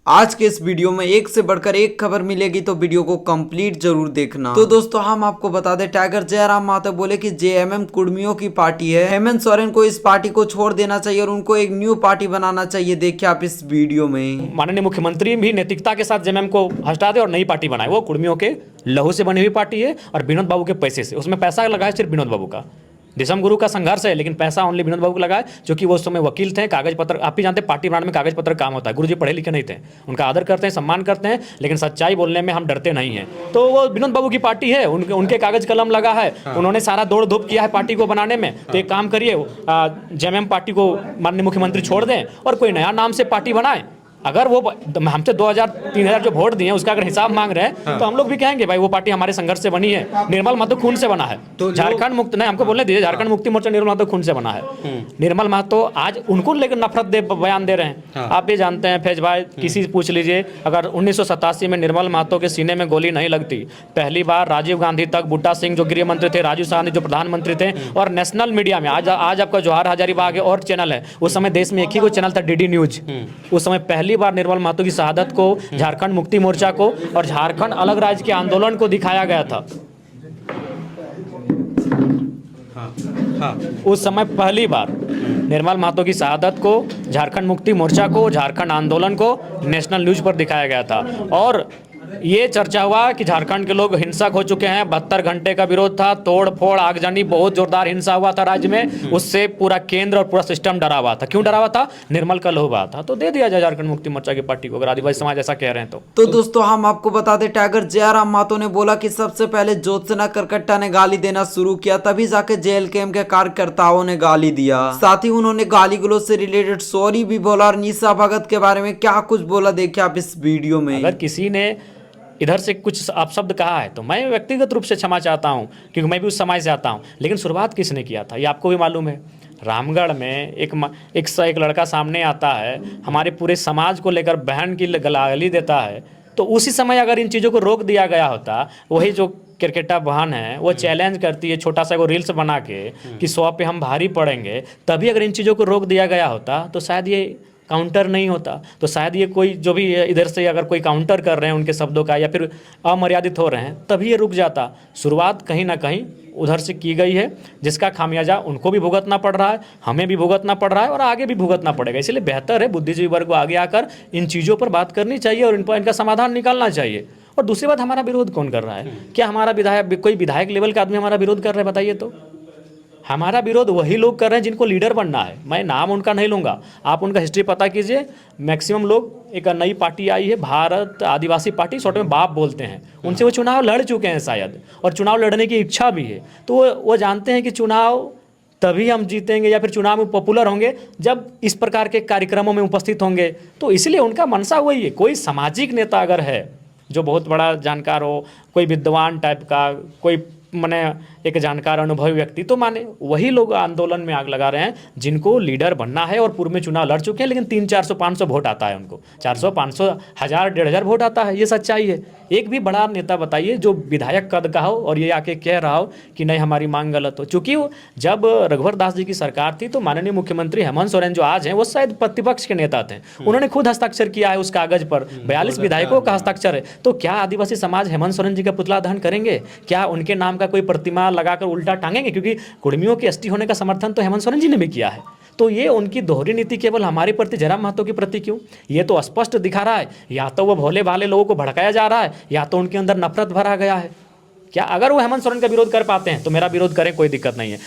आज के इस वीडियो में एक से बढ़कर एक खबर मिलेगी, तो वीडियो को कंप्लीट जरूर देखना। तो दोस्तों हम आपको बता दें, टाइगर जयराम महतो बोले कि जेएमएम कुर्मियों की पार्टी है। हेमंत सोरेन को इस पार्टी को छोड़ देना चाहिए और उनको एक न्यू पार्टी बनाना चाहिए। देखिए आप इस वीडियो में। माननीय मुख्यमंत्री भी नैतिकता के साथ जेएमएम को हटा दे और नई पार्टी बनाए। वो कुर्मियों के लहू से बनी हुई पार्टी है और विनोद बाबू के पैसे से। उसमें पैसा लगा है सिर्फ विनोद बाबू का। दिसम गुरु का संघर्ष है, लेकिन पैसा ओनली विनोद बाबू को लगा है, क्योंकि वो उस समय वकील थे। कागज पत्र आप ही जानते हैं, पार्टी बनाने में कागज पत्र काम होता है। गुरुजी पढ़े लिखे नहीं थे, उनका आदर करते हैं, सम्मान करते हैं, लेकिन सच्चाई बोलने में हम डरते नहीं हैं। तो वो विनोद बाबू की पार्टी है, उनके कागज कलम लगा है। उन्होंने सारा दौड़ धूप किया है पार्टी को बनाने में। तो एक काम करिए, जेएमएम पार्टी को माननीय मुख्यमंत्री छोड़ दें और कोई नया नाम से पार्टी बनाए। अगर वो हमसे 2000-3000 जो वोट दिए उसका अगर हिसाब मांग रहे हैं तो हम लोग भी कहेंगे भाई वो पार्टी हमारे संघर्ष से बनी है। निर्मल महतो खून से बना है। तो झारखंड मुक्त नहीं, हमको बोलने दीजिए, झारखंड मुक्ति मोर्चा निर्मल महतो खून से बना है। निर्मल महतो आज उनको लेकर नफरत दे बयान दे रहे हैं। आप भी जानते हैं फैज भाई, किसी से पूछ लीजिए, अगर 1987 में निर्मल महतो के सीने में गोली नहीं लगती, पहली बार राजीव गांधी तक, बूटा सिंह जो गृह मंत्री थे, राजीव साहनी जो प्रधानमंत्री थे, और नेशनल मीडिया में आज आपका जवाहर हजारीबाग और चैनल है, उस समय देश में एक ही कोई चैनल था, डीडी न्यूज। उस समय पहली बार निर्मल महतो की शहादत को, झारखंड मुक्ति मोर्चा को और झारखंड अलग राज्य के आंदोलन को दिखाया गया था। उस समय पहली बार निर्मल महतो की शहादत को, झारखंड मुक्ति मोर्चा को, झारखंड आंदोलन को नेशनल न्यूज पर दिखाया गया था। और ये चर्चा हुआ कि झारखंड के लोग हिंसक हो चुके हैं। 72 घंटे का विरोध था, तोड़ फोड़, आगजनी, बहुत जोरदार हिंसा हुआ था राज्य में। उससे पूरा केंद्र और पूरा सिस्टम डरा हुआ था। क्यों डरा हुआ था? निर्मल का लहू बहा था। तो दे दिया जाए झारखंड मुक्ति मोर्चा की पार्टी को, अगर आदिवासी समाज ऐसा कह रहे हैं तो दोस्तों हम आपको बता दें, टाइगर जयराम महतो ने बोला कि सबसे पहले ज्योत्सना करकट्टा ने गाली देना शुरू किया, तभी जाके जेएलकेएम के कार्यकर्ताओं ने गाली दिया। साथ ही उन्होंने गाली गलौज से रिलेटेड सॉरी भी बोला और निशा भगत के बारे में क्या कुछ बोला, देखिए आप इस वीडियो में। अगर किसी ने इधर से कुछ अपशब्द कहा है तो मैं व्यक्तिगत रूप से क्षमा चाहता हूं, क्योंकि मैं भी उस समाज से आता हूं। लेकिन शुरुआत किसने किया था ये आपको भी मालूम है। रामगढ़ में एक लड़का सामने आता है, हमारे पूरे समाज को लेकर बहन की गाली देता है। तो उसी समय अगर इन चीज़ों को रोक दिया गया होता, वही जो क्रिकेटा बहन है वो चैलेंज करती है छोटा सा को रील्स बना के कि 100 पे हम भारी पड़ेंगे, तभी अगर इन चीज़ों को रोक दिया गया होता तो शायद ये काउंटर नहीं होता। तो शायद ये कोई जो भी इधर से अगर कोई काउंटर कर रहे हैं उनके शब्दों का, या फिर अमर्यादित हो रहे हैं, तभी ये रुक जाता। शुरुआत कहीं ना कहीं उधर से की गई है, जिसका खामियाजा उनको भी भुगतना पड़ रहा है, हमें भी भुगतना पड़ रहा है और आगे भी भुगतना पड़ेगा। इसलिए बेहतर है बुद्धिजीवी वर्ग को आगे आकर इन चीज़ों पर बात करनी चाहिए और इनका समाधान निकालना चाहिए। और दूसरी बात, हमारा विरोध कौन कर रहा है? क्या हमारा विधायक, कोई विधायक लेवल का आदमी हमारा विरोध कर रहा है? बताइए तो। हमारा विरोध वही लोग कर रहे हैं जिनको लीडर बनना है। मैं नाम उनका नहीं लूँगा, आप उनका हिस्ट्री पता कीजिए। मैक्सिमम लोग, एक नई पार्टी आई है भारत आदिवासी पार्टी, शॉर्ट में बाप बोलते हैं, उनसे वो चुनाव लड़ चुके हैं शायद, और चुनाव लड़ने की इच्छा भी है। तो वो जानते हैं कि चुनाव तभी हम जीतेंगे या फिर चुनाव में पॉपुलर होंगे जब इस प्रकार के कार्यक्रमों में उपस्थित होंगे। तो इसलिए उनका मनसा वही है। कोई सामाजिक नेता अगर है जो बहुत बड़ा जानकार हो, कोई विद्वान टाइप का, कोई माने एक जानकार अनुभवी व्यक्ति, तो माने वही लोग आंदोलन में आग लगा रहे हैं जिनको लीडर बनना है और पूर्व में चुनाव लड़ चुके हैं। लेकिन 300-400-500 वोट आता है उनको, 400-500, 1000-1500 वोट आता है। ये सच्चाई है। एक भी बड़ा नेता बताइए जो विधायक कद का हो और ये आके कह रहा हो कि नहीं हमारी मांग गलत हो। चूँकि जब रघुवर दास जी की सरकार थी तो माननीय मुख्यमंत्री हेमंत सोरेन जो आज हैं वो शायद प्रतिपक्ष के नेता थे, उन्होंने खुद हस्ताक्षर किया है उस कागज पर। 42 विधायकों का हस्ताक्षर है। तो क्या आदिवासी समाज हेमंत सोरेन जी का पुतला दहन करेंगे? क्या उनके नाम का कोई प्रतिमा लगाकर उल्टा टांगेंगे? क्योंकि कुर्मियों के एसटी होने का समर्थन तो हेमंत सोरेन जी ने भी किया है। तो ये उनकी दोहरी नीति केवल हमारे प्रति, जयराम महतो के प्रति क्यों? ये तो स्पष्ट दिखा रहा है, या तो वो भोले भाले लोगों को भड़काया जा रहा है, या तो उनके अंदर नफरत भरा गया है। क्या अगर वो हेमंत सोरेन का विरोध कर पाते हैं तो मेरा विरोध करें, कोई दिक्कत नहीं है।